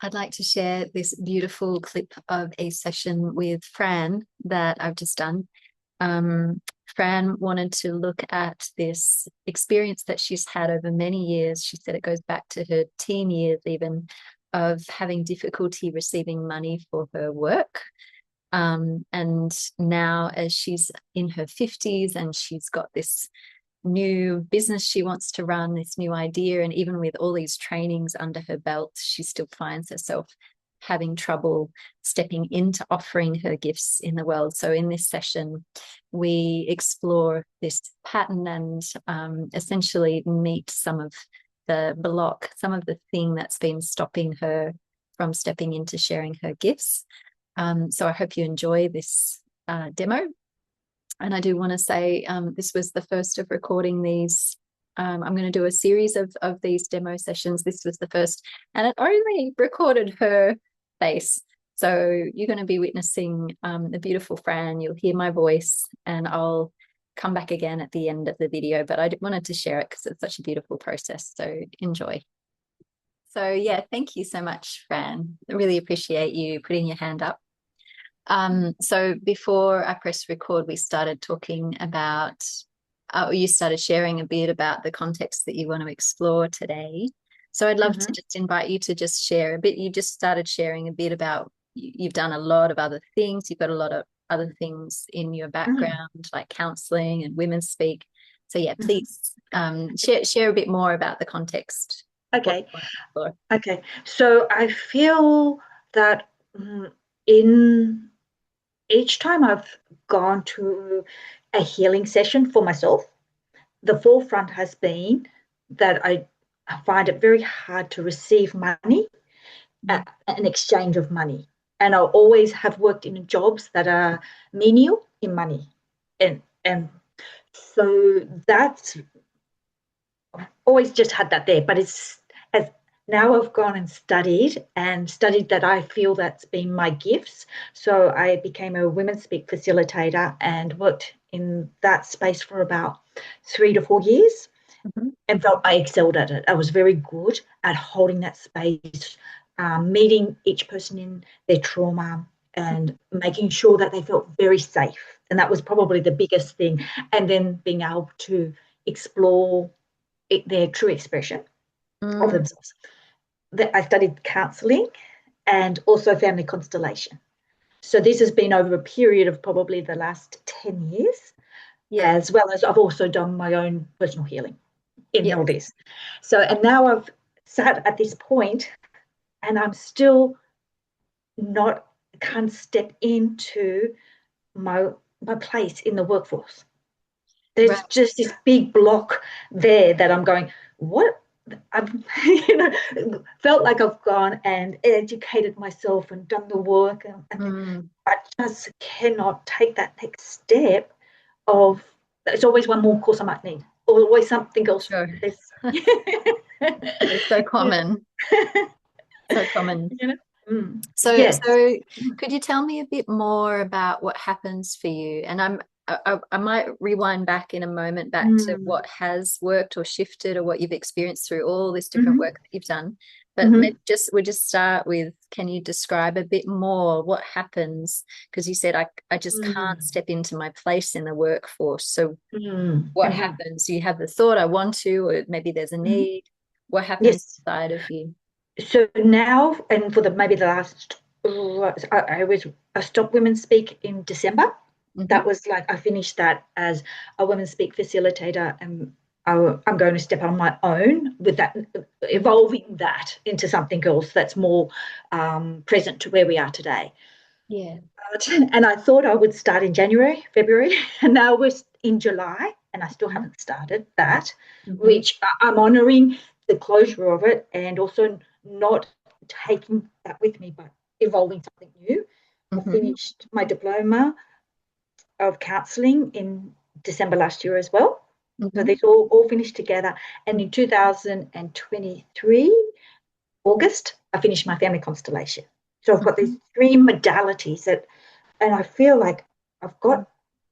I'd like to share this beautiful clip of a session with Fran that I've just done. Fran wanted to look at this experience that she's had over many years. She said it goes back to her teen years, even, of having difficulty receiving money for her work. And now, as she's in her 50s and she's got this new business she wants to run, this new idea, and even with all these trainings under her belt, she still finds herself having trouble stepping into offering her gifts in the world. So in this session, we explore this pattern and essentially meet some of some of the thing that's been stopping her from stepping into sharing her gifts. So I hope you enjoy this demo. And I do want to say this was the first of recording these. I'm going to do a series of these demo sessions. This was the first, and it only recorded her face. So you're going to be witnessing the beautiful Fran. You'll hear my voice, and I'll come back again at the end of the video. But I wanted to share it because it's such a beautiful process. So enjoy. So yeah, thank you so much, Fran. I really appreciate you putting your hand up. So before I pressed record, we started talking about, you started sharing a bit about the context that you want to explore today. So I'd love to just invite you to just share a bit. You just started sharing a bit about, you've done a lot of other things. You've got a lot of other things in your background, like counseling and women speak. So yeah, please share a bit more about the context. Okay. Okay. So I feel that in each time I've gone to a healing session for myself, the forefront has been that I find it very hard to receive money, an exchange of money. And I always have worked in jobs that are menial in money. And so that's always just had that there, but it's as now I've gone and studied that I feel that's been my gifts. So I became a women's speak facilitator and worked in that space for about 3 to 4 years and felt I excelled at it. I was very good at holding that space, meeting each person in their trauma and making sure that they felt very safe. And that was probably the biggest thing. And then being able to explore their true expression of themselves. I studied counselling and also family constellation. So this has been over a period of probably the last 10 years, as well as I've also done my own personal healing in all this. So, and now I've sat at this point and I'm still can't step into my place in the workforce. There's just this big block there that I'm going, what? I've felt like I've gone and educated myself and done the work, and I just cannot take that next step of there's always one more course I might need, or always something else. Sure. It's so common. So common. So could you tell me a bit more about what happens for you? And I might rewind back in a moment back to what has worked or shifted or what you've experienced through all this different work that you've done. But we'll just start with, can you describe a bit more what happens? Because you said I just can't step into my place in the workforce. So what happens? You have the thought, I want to, or maybe there's a need. What happens inside of you? So now, and for maybe the last, I stopped Women Speak in December. That was like I finished that as a Women Speak facilitator, and I'm going to step on my own with that, evolving that into something else that's more present to where we are today. And I thought I would start in January, February, and now we're in July, and I still haven't started that, which I'm honouring the closure of it and also not taking that with me, but evolving something new. I finished my diploma of counselling in December last year as well. So these all finished together. And in 2023, August, I finished my family constellation. So I've got these three modalities and I feel like I've got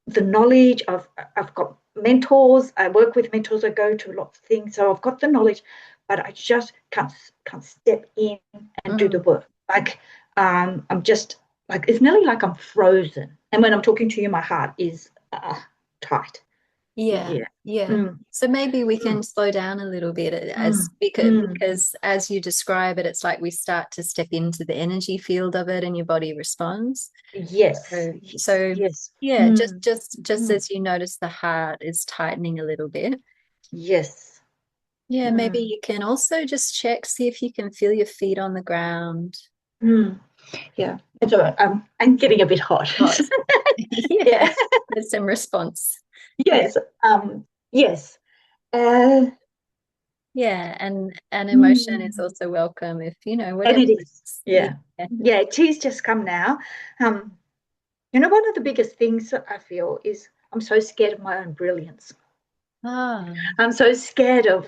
the knowledge, I've got mentors, I work with mentors, I go to lots of things. So I've got the knowledge, but I just can't step in and do the Mm. work. Like I'm just like it's nearly like I'm frozen. And when I'm talking to you, my heart is tight. Yeah, Yeah. yeah. Mm, So maybe we mm, can slow down a little bit as mm, mm. because as you describe it, it's like we start to step into the energy field of it and your body responds. Yes, yes, So yes. yeah, Mm, just mm. as you notice the heart is tightening a little bit. Yes. Yeah, maybe Mm, you can also just check, see if you can feel your feet on the ground. mm. Yeah. And so I'm getting a bit hot. Hot. Yeah, Yeah. there's some response. Yeah. Yes. Yes. Uh, Yeah, and emotion is mm. also welcome if, And whatever it is. it is. Yeah. Yeah. Yeah. Tears just come now. Um, one of the biggest things that I feel is I'm so scared of my own brilliance. Ah, I'm so scared of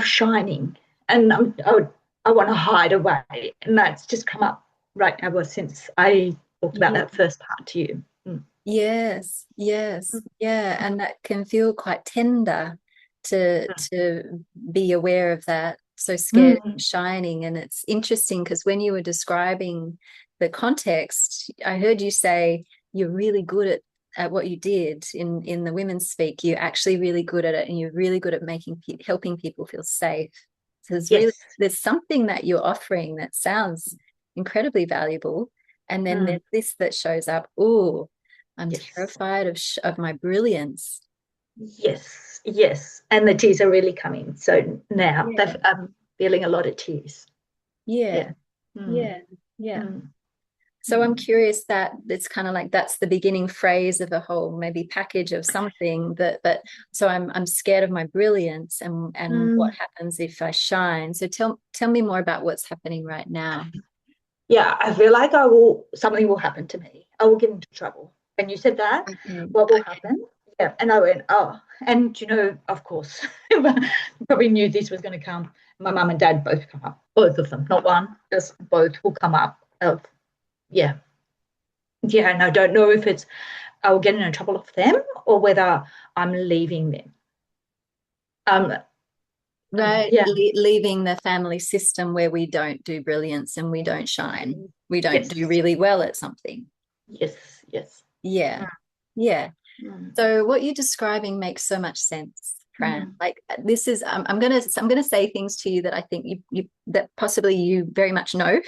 shining, and I want to hide away, and that's just come up right ever since I talked about yeah. that first part to you. Mm. Yes, yes, yeah, and that can feel quite tender to be aware of that. So scared of Mm. shining, and it's interesting because when you were describing the context, I heard you say you're really good at what you did in the women's speak. You're actually really good at it, and you're really good at helping people feel safe. So Yes. there's something that you're offering that sounds incredibly valuable, and then Mm. there's this that shows up. Oh, I'm Yes. terrified of my brilliance. Yes. Yes. And the tears are really coming. So now Yeah, I'm feeling a lot of tears. Yeah. yeah, Mm. yeah, yeah. Mm. So I'm Mm. curious that it's kind of like that's the beginning phrase of a whole maybe package of something that so I'm scared of my brilliance and what Mm. happens if I shine. So tell me more about what's happening right now. Yeah, I feel like something will happen to me. I will get into trouble. And you said that, Okay. what will Okay. happen? Yeah. And I went, oh, and of course, probably knew this was going to come. My mum and dad both come up, both of them, not one, just both will come up. Of yeah, yeah. And I don't know if it's I will get into trouble of them or whether I'm leaving them. Um, Right, yeah, leaving the family system where we don't do brilliance and we don't shine. We don't do yes, really well at something. yes, yes. Yeah. Yeah. Mm, So what you're describing makes so much sense, Fran. mm, Like this is I'm gonna say things to you that I think you that possibly you very much know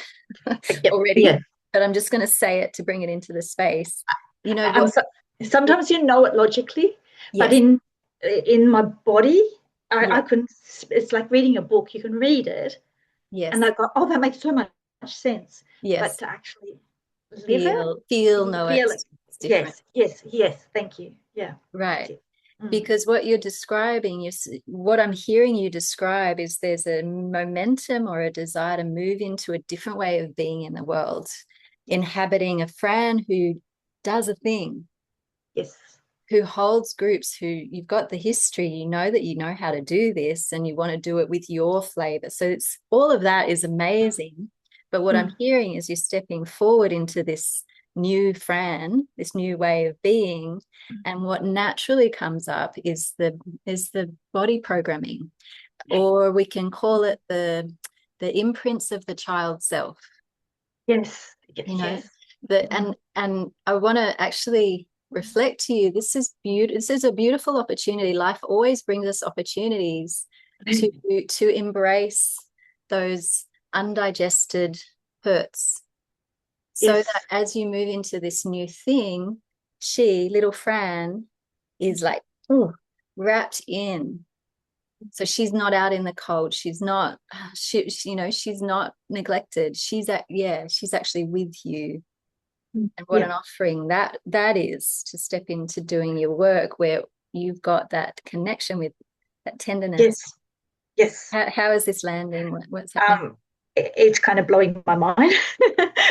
yep, already, yeah. but I'm just gonna say it to bring it into the space. You know I'm what? so, sometimes you know it logically, but Yes, in my body, I yeah, couldn't. It's like reading a book. You can read it, and yes, I go, "Oh, that makes so much sense." But yes. to actually live it, Know feel it. it. It's different. Yes, yes, yes. Thank you. Yeah, thank Right. you. Mm, Because what you're describing, what I'm hearing you describe is there's a momentum or a desire to move into a different way of being in the world, inhabiting a Fran who does a thing, yes. who holds groups, who you've got the history, you know that you know how to do this and you want to do it with your flavor. So it's all of that is amazing. But what I'm Mm, hearing is you're stepping forward into this new Fran, this new way of being. And what naturally comes up is the body programming, or we can call it the imprints of the child self, yes, yes, you know, yes. that Mm, and I want to actually reflect to you, this is beautiful, this is a beautiful opportunity. Life always brings us opportunities to embrace those undigested hurts, so that yes, as you move into this new thing, little Fran, is like, ooh, wrapped in. So she's not out in the cold. She's not, she's not neglected. She's actually with you. mm, And what yeah, an offering that is to step into doing your work where you've got that connection with that tenderness. yes, yes. How is this landing? What's happening? It's kind of blowing my mind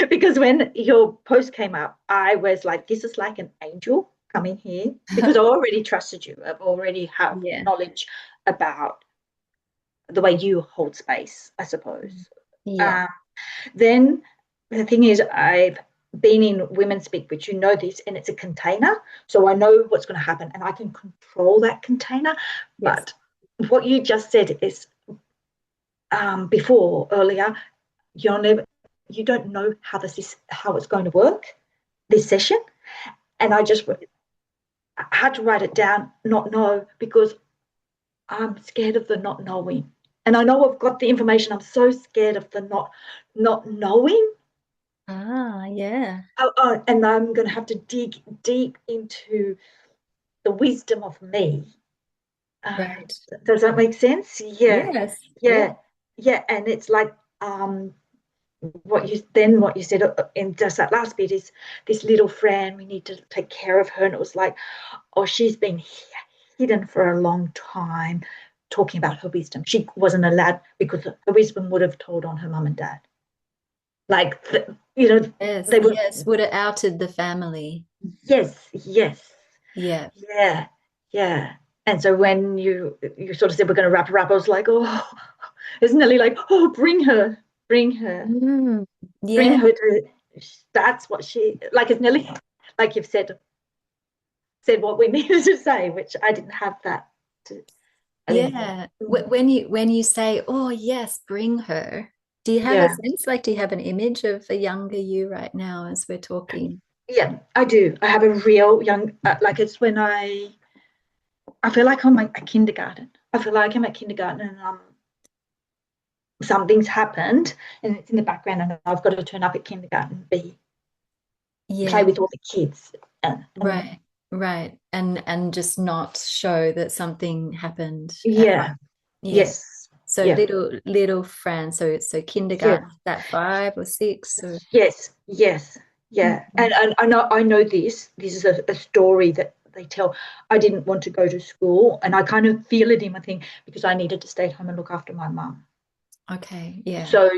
because when your post came up, I was like, this is like an angel coming here because I already trusted you. I've already have Yeah. knowledge about the way you hold space, I suppose. Yeah. Um, then the thing is, I've been in women speak, which you know this, and it's a container. So I know what's going to happen and I can control that container. Yes. But what you just said is before earlier, you're never, you don't know how it's going to work this session, and I had to write it down, not know, because I'm scared of the not knowing. And I know I've got the information. I'm so scared of the not knowing. Ah, yeah. And I'm going to have to dig deep into the wisdom of me. Uh, Right. does that make sense? Yeah, Yes. Yeah. yeah, yeah. And it's like what you said in just that last bit is this little Fran. We need to take care of her, and it was like, oh, she's been hidden for a long time, talking about her wisdom. She wasn't allowed because her wisdom would have told on her mum and dad. Like, Yes. they were, Yes. Would have outed the family. yes, yes, Yeah. yeah, yeah. And so when you sort of said we're going to wrap her up, I was like, oh, it's nearly like, oh, bring her, Mm, bring yeah. her to. That's what she like. It's nearly like you've said what we needed to say, which I didn't have that. I didn't. Yeah. When you say, "Oh, yes, bring her," do you have a Yeah, sense, like, do you have an image of a younger you right now as we're talking? yeah, I do. I have a real young, like it's when I feel like I'm like a kindergarten. I feel like I'm at kindergarten and something's happened and it's in the background and I've got to turn up at kindergarten, be play Yeah. with all the kids, and Right. Right. And just not show that something happened at home. yeah, Yeah. yes, So yeah, little Fran. So yeah, kindergarten, is that 5 or 6 or yes, yes, yeah. And Mhm. I know this is a story that they tell. I didn't want to go to school, and I kind of feel it in my thing because I needed to stay at home and look after my mum. Okay. Yeah. So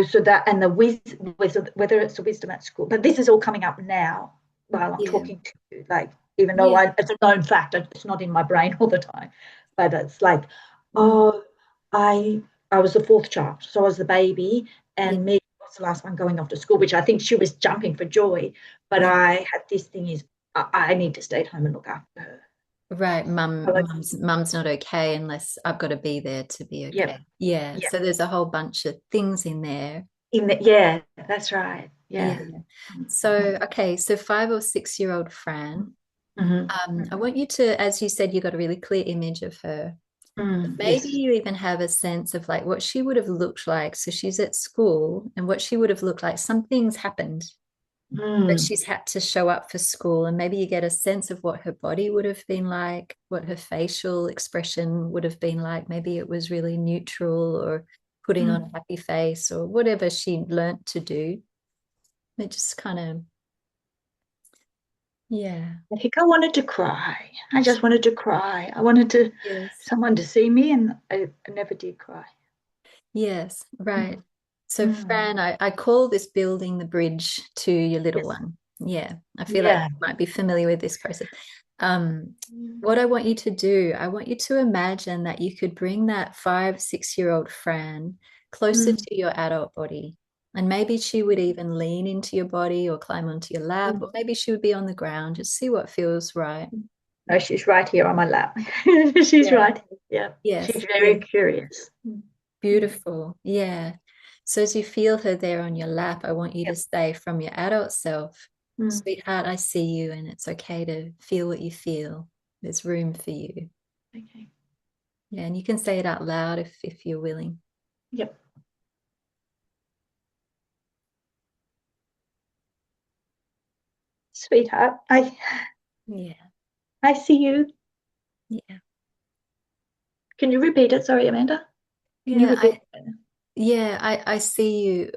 so that and the whether it's the wisdom at school, but this is all coming up now while I'm Yeah. talking to you. Like, even though Yeah. it's a known fact, it's not in my brain all the time, but it's like, Mm. oh, I I was the fourth child, so I was the baby, Yeah. and me was the last one going off to school, which I think she was jumping for joy, but Yeah. I had this thing is I need to stay at home and look after her. Right. So like, Mum's not okay unless I've got to be there to be yeah, okay. Yeah. yeah, So there's a whole bunch of things in there. yeah, that's right, Yeah. yeah. So, okay. So 5 or 6 year old Fran, Mm-hmm. I want you to, as you said, you got a really clear image of her. Maybe Yes. you even have a sense of like what she would have looked like. So she's at school and what she would have looked like. Something's happened that Mm. she's had to show up for school. And maybe you get a sense of what her body would have been like, what her facial expression would have been like. Maybe it was really neutral or putting on a Mm. happy face or whatever she learnt to do. It just kind of, yeah. I think I wanted to cry. I just wanted to cry. I wanted to Yes. someone to see me, and I never did cry. Yes, right. Mm. So, Mm. Fran, I call this building the bridge to your little Yes. one. Yeah, I feel like Yeah. you might be familiar with this process. Um, Mm. what I want you to do, I want you to imagine that you could bring that 5, 6 year old Fran closer Mm. to your adult body. And maybe she would even lean into your body or climb onto your lap, or Mm. maybe she would be on the ground. Just see what feels right. No, she's right here on my lap. She's Yeah. right here. Yeah. She's Yes. very Yeah. curious. Mm. Mm. Beautiful. Yeah. So as you feel her there on your lap, I want you to Yep. say from your adult self, Mm. sweetheart, I see you, and it's okay to feel what you feel. There's room for you. Okay. Yeah, and you can say it out loud if you're willing. Yep. Sweetheart, Yeah. I see you. Yeah. Can you repeat it? Sorry, Amanda. Can you Yeah, repeat it? I see you.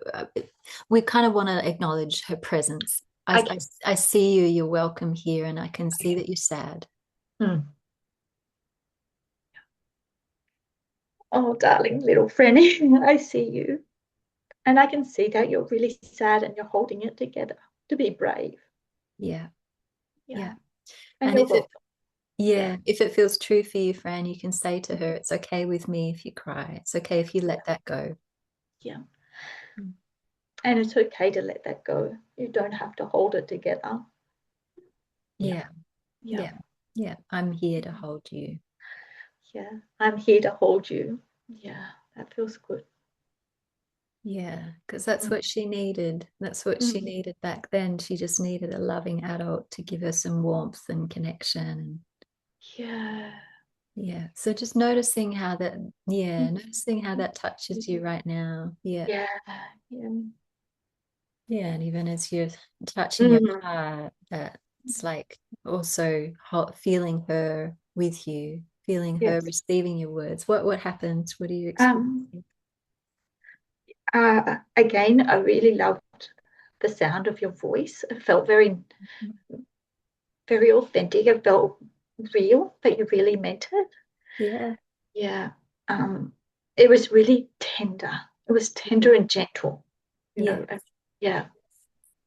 We kind of want to acknowledge her presence. Okay. I see you, you're welcome here, and I can see Okay. that you're sad. Mm. Oh, darling little Franny, I see you. And I can see that you're really sad and you're holding it together to be brave. Yeah. Yeah. Yeah. And And you're if it welcome. Yeah. Yeah, if it feels true for you, Fran, you can say to her, it's okay with me if you cry. It's okay if you Yeah. let that go. Yeah. Mm. And it's okay to let that go. You don't have to hold it together. Yeah. Yeah, Yeah. yeah, yeah. I'm here to hold you. Yeah. I'm here to hold you. Yeah. That feels good. Yeah, because that's what she needed. That's what she Mm. needed back then. She just needed a loving adult to give her some warmth and connection. And Yeah. yeah, so just noticing how that, yeah, Mm. noticing how that touches you right now. Yeah. Yeah. Yeah. Yeah. And even as you're touching your Mm. heart, that it's like also feeling her with you, feeling her Yes. receiving your words. What happens? What do you Um, experience? Again, I really loved the sound of your voice. It felt very, very authentic. It felt real, that you really meant it. Yeah. Yeah. Um, it was really tender. It was tender and gentle, you Yeah. know. Yeah.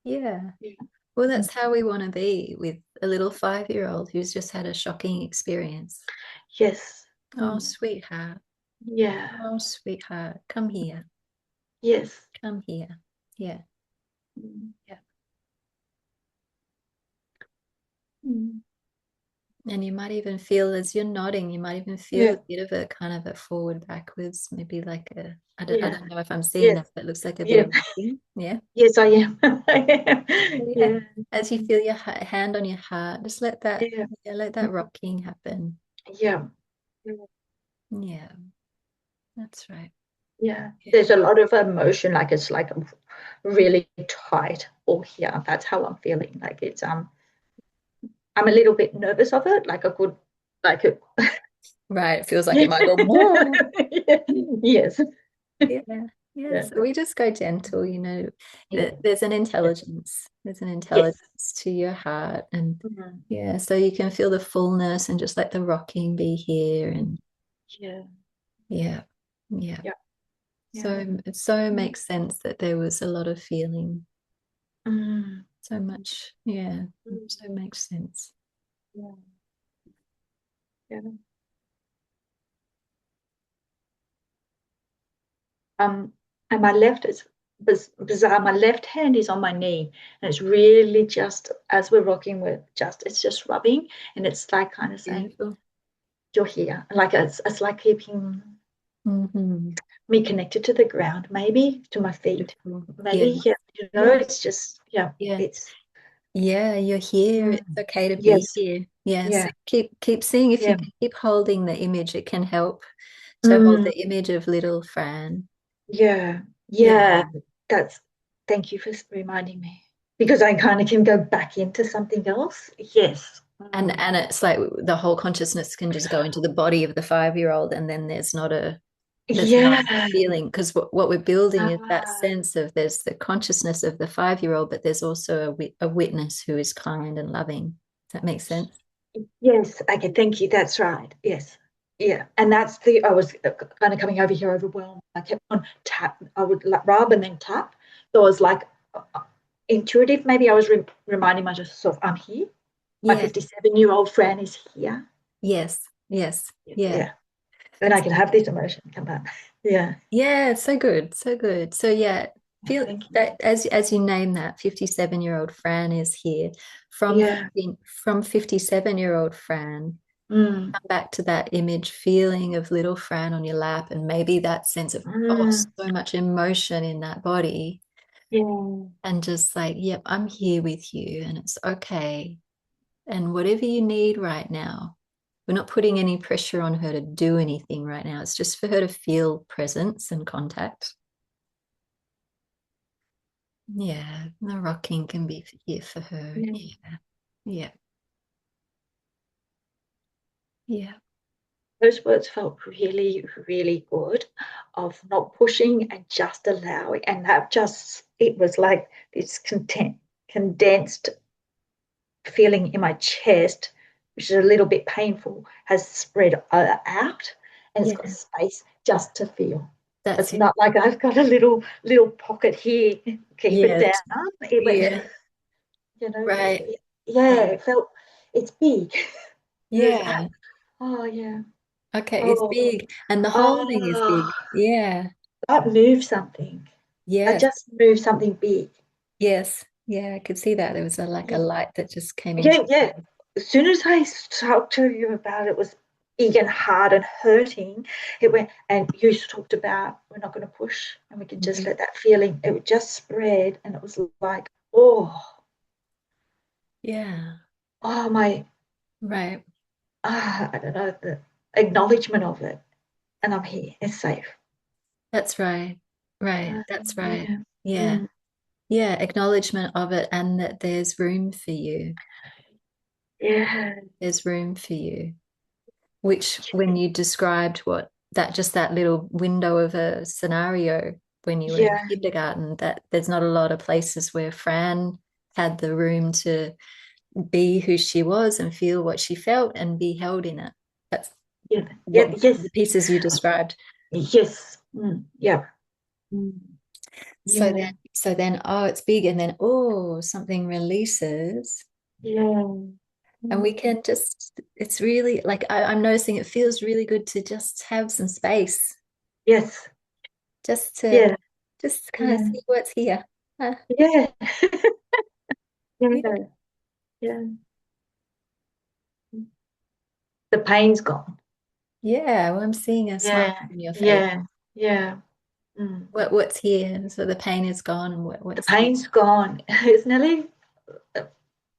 Yeah. Yeah. Well, Mm. that's how we want to be with a little 5-year-old who's just had a shocking experience. Yes. Oh, Mm. sweetheart. Yeah. Oh, sweetheart. Come here. Yes. Come here. Yeah. Mm. Yeah. Mm. And you might even feel as you're nodding, you might even feel Yeah. a bit of a kind of a forward backwards, maybe like a, I Yeah. don't know if I'm seeing Yes. that, but it looks like a bit Yes. of rocking. Yeah. Yes, I am. I am. Yeah. Yeah. As you Mm. feel your hand on your heart, just let that, Yeah. yeah, let that rocking happen. Yeah. Yeah, that's right. Yeah. Yeah. There's a lot of emotion, like it's like really tight all here. That's how I'm feeling. Like it's I'm a little bit nervous of it, like a good like a Right. It feels like yeah. it might go, whoa. Yes. Yeah, yeah. Yeah. So we just go gentle, you know. Yeah. There's an Yeah. intelligence. There's an Yes. intelligence to your heart, and Mhm. yeah, so you can feel the fullness and just let the rocking be here, and Yeah. yeah, yeah. Yeah. Yeah. So it so Mm. makes sense that there was a lot of feeling, Mm. so much. Yeah, so Mm. makes sense. Yeah. Yeah. Um, and my left is bizarre. My left hand is on my knee, and it's really just as we're rocking, we're just it's just rubbing, and it's like kind of saying Beautiful. you're here, and like it's like keeping Hmm. me connected to the ground, maybe to my feet, Beautiful. maybe Yes. yeah, Yes. it's just yeah, Yeah. it's Yeah, you're here. mm, It's okay to be yes, here. Yes. yeah, Keep seeing if you yeah, can keep holding the image. It can help to hold mm, the image of little Fran. yeah, Yeah. yeah. That's thank you for reminding me because I kind of can go back into something else. Yes. Mm. And it's like the whole consciousness can just go into the body of the 5-year-old, and then there's no Yeah. feeling, because what we're building is that Ah, sense of there's the consciousness of the 5-year-old, but there's also a witness who is kind and loving. Does that make sense? yes. Okay. Thank you. That's right. Yes. Yeah. And that's the, I was kind of coming over here overwhelmed. I kept on tap. I would like rub and then tap. So I was like intuitive. Maybe I was reminding myself, I'm here. My Yeah. 57-year-old Fran is here. Yes. Yes. Yes. Yeah. Yeah. Then I can have this emotion come back. Yeah. Yeah, so good, so good. So yeah, feel Thank you. that as you name that 57-year-old Fran is here. From Yeah. from 57-year-old Fran, Mm. come back to that image, feeling of little Fran on your lap, and maybe that sense of oh, Mm. so much emotion in that body, Yeah. and just like, yep, I'm here with you, and it's okay. And whatever you need right now, we're not putting any pressure on her to do anything right now. It's just for her to feel presence and contact. Yeah, the rocking can be here for her. Yeah. Yeah, yeah, yeah, Those words felt really, really good of not pushing and just allowing. And that just, it was like this condensed feeling in my chest, which is a little bit painful, has spread out and it's got yeah. space just to feel. That's It's it. not like I've got a little pocket here, keep it Yeah, down. It went, yeah, right. yeah, Right. it felt, it's big. Move out. Yeah. Oh, yeah. Okay, it's Oh, big, and the holding is oh, big. Yeah. that moved something. I Yes. just moved something big. Yes. Yeah, I could see that. There was like a Yeah, light that just came into yeah, your yeah. eyes. As soon as I talked to you about it, was again hard and hurting, it went, and you talked about we're not going to push and we can just Mhm. let that feeling, it would just spread. And it was like, oh, Yeah, oh my, right. I don't know, the acknowledgement of it. And I'm here, it's safe. That's right. Right. Uh, That's right. yeah. Yeah. Mm, Yeah. Acknowledgement of it and that there's room for you. yeah. There's room for you. Which, when you described what that just that little window of a scenario when you were in Yeah. kindergarten, that there's not a lot of places where Fran had the room to be who she was and feel what she felt and be held in it. That's Yeah. Yeah. what Yes. the pieces you described. Yes. Yeah. Mm. So Yeah. then, oh, it's big, and then oh, something releases, Yeah. and we Mm, can just. It's really like I'm noticing. It feels really good to just have some space, yes. just to Yeah. kind of Yeah. see what's here. Uh, Yeah. yeah, Yeah. Yeah. The pain's gone. yeah. Well, I'm seeing a smile Yeah. on your face. Yeah. Yeah. Mm. What's here? So the pain is gone, and The what's here? pain's gone. It's nearly,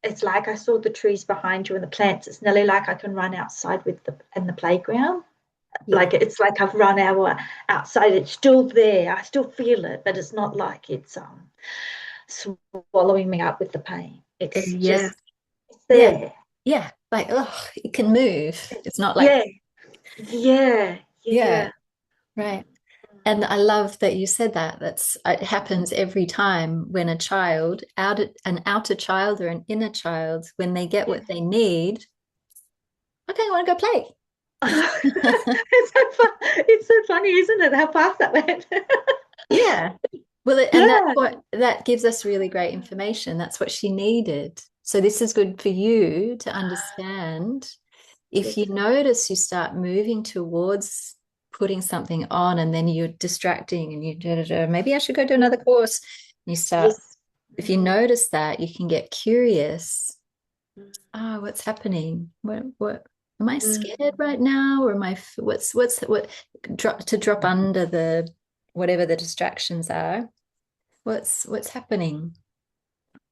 it's like I saw the trees behind you and the plants. It's nearly like I can run outside with the in the playground. Yeah, Like it's like I've run outside. It's still there. I still feel it, but it's not like it's swallowing me up with the pain. It's yeah, just it's yeah, there. yeah. Like oh, it can move. It's not like Yeah, yeah, yeah, yeah. right. And I love that you said that. That's it happens every time when a child, an outer child or an inner child, when they get Yeah. what they need, okay, I want to go play. It's so funny, isn't it? How fast that went. Yeah. Well, and that's Yeah. what that gives us really great information. That's what she needed. So this is good for you to understand. If you Yes. notice you start moving towards putting something on and then you're distracting and you maybe I should go do Yeah. another course. You start, Yes. if you notice that, you can get curious. Oh, what's happening? What am I scared Mm. right now? Or am I, what, to drop under the, whatever the distractions are? What's happening?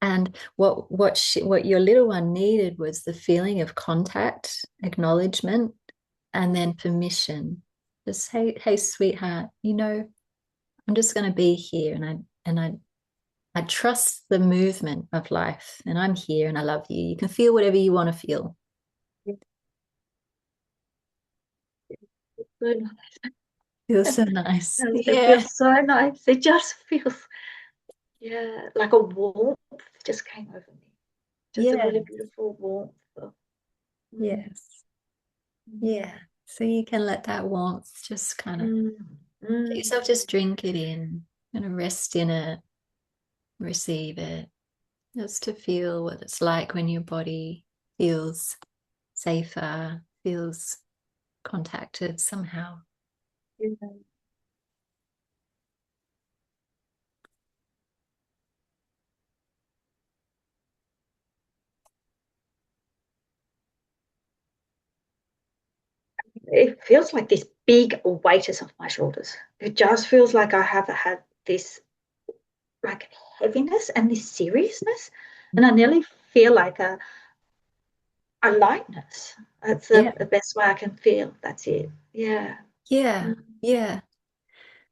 And what your little one needed was the feeling of contact, acknowledgement, and then permission. Just hey, sweetheart, I'm just going to be here, and I trust the movement of life, and I'm here, and I love you. You can feel whatever you want to feel. So Feels nice. so nice. It Yeah, feels so nice. It just feels, yeah, like a warmth just came over me. Just a yeah, really beautiful warmth. Mm, yes, mm, yeah. So you can let that warmth just kind of mm, let mm. yourself just drink it in, kind of rest in it, receive it. Just to feel what it's like when your body feels safer, feels contacted somehow. Yeah. It feels like this big weight is off my shoulders. It just feels like I have had this like heaviness and this seriousness, and I nearly feel like a lightness. That's Yeah, the best way I can feel. That's it. Yeah. yeah, Mm, yeah.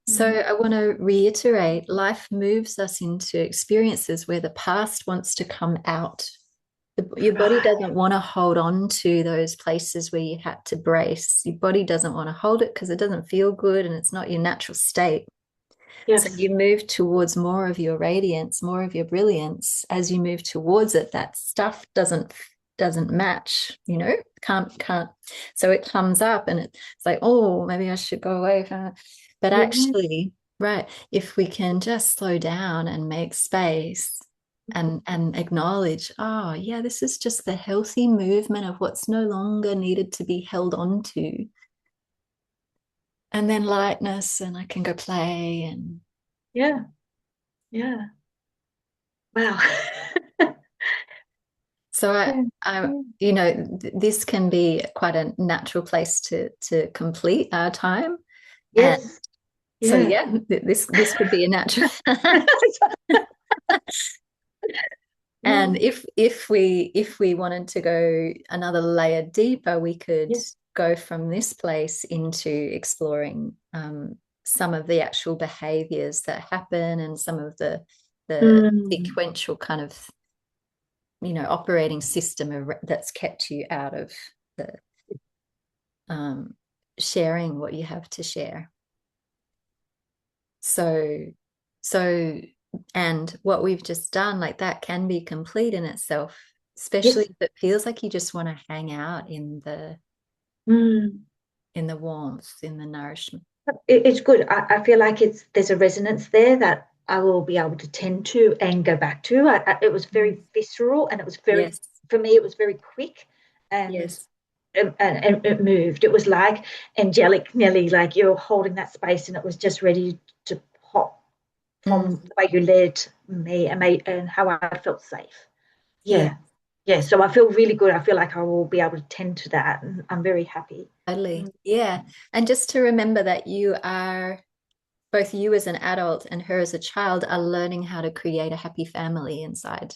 So mm. I want to reiterate life moves us into experiences where the past wants to come out. Your body Right. doesn't want to hold on to those places where you had to brace. Your body doesn't want to hold it because it doesn't feel good and it's not your natural state. So Yes. you move towards more of your radiance, more of your brilliance. As you move towards it, that stuff doesn't match, can't. So it comes up and it's like, oh, maybe I should go away from it. But Yeah. actually, right, if we can just slow down and make space and acknowledge, oh yeah, this is just the healthy movement of what's no longer needed to be held on to. And then lightness, and I can go play and Yeah. Yeah. Wow. So Yeah. Yeah. this can be quite a natural place to complete our time. And Yes. so Yeah. yeah, this could be a natural. And Yeah. if we wanted to go another layer deeper, we could Yeah. go from this place into exploring some of the actual behaviors that happen and some of the Mm. sequential kind of operating system that's kept you out of the um, sharing what you have to share. So so and what we've just done, like that can be complete in itself, especially Yes. if it feels like you just want to hang out Mm. in the warmth, in the nourishment. It's good. I feel like there's a resonance there that I will be able to tend to and go back to. It was Mm. very visceral, and it was very, Yes, for me, it was very quick, and yes. and it moved. It was like angelic, Nelly, like you're holding that space, and it was just ready to pop from Mm. the way you led me and how I felt safe. Yeah, Yeah, yeah. So I feel really good. I feel like I will be able to tend to that, and I'm very happy. totally. Mm. Yeah. And just to remember that both you as an adult and her as a child are learning how to create a happy family inside.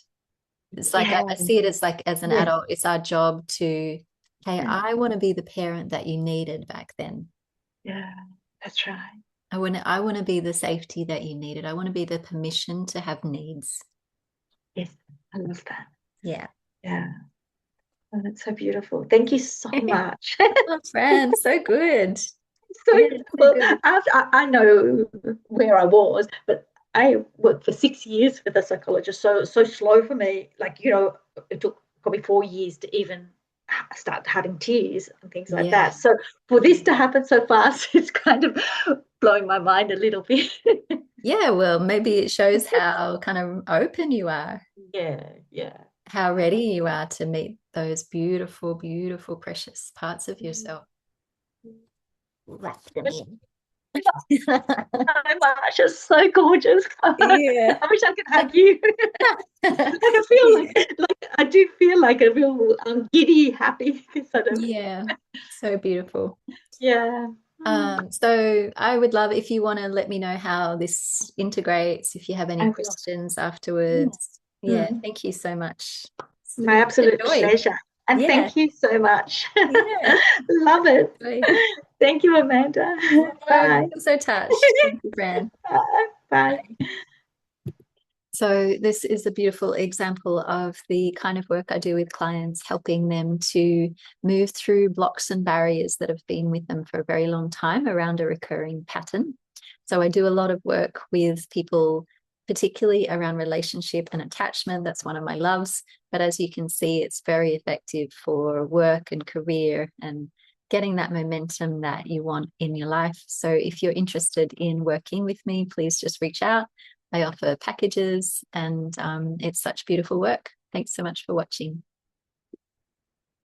It's like Yeah, I see it as like as an yes, adult, it's our job to, hey, yeah, I want to be the parent that you needed back then. yeah. That's right. I want to be the safety that you needed. I want to be the permission to have needs. Yes, I love that. Yeah. Yeah. Oh, that's so beautiful. Thank you so much. Oh, Fran, so good. So, Yeah, so well, good. I know where I was, but I worked for 6 years with a psychologist. So slow for me. Like, it took probably 4 years to even start having tears and things like Yeah. that. So for this to happen so fast, it's kind of blowing my mind a little bit. Yeah, well, maybe it shows how kind of open you are, Yeah, yeah. how I ready love you are to meet those beautiful, beautiful, precious parts of it. yourself. Wrap them Thank in. you so much. It's so gorgeous. Yeah. I wish I could hug you. Like I feel Yeah. like I do feel like a real giddy, happy sort of. Yeah. So beautiful. Yeah. So I would love if you want to let me know how this integrates, if you have any I will. questions Mm. afterwards. Yeah, Mm. thank you so much. It's My been a absolute joy. pleasure. And Yeah, thank you so much. yeah. Love it. Joy. Thank you, Amanda. Oh, I Bye. feel so touched. Thank you, Fran. Bye. So, this is a beautiful example of the kind of work I do with clients, helping them to move through blocks and barriers that have been with them for a very long time around a recurring pattern. So, I do a lot of work with people, particularly around relationship and attachment. That's one of my loves. But as you can see, it's very effective for work and career and getting that momentum that you want in your life. So, if you're interested in working with me, please just reach out. I offer packages and it's such beautiful work. Thanks so much for watching.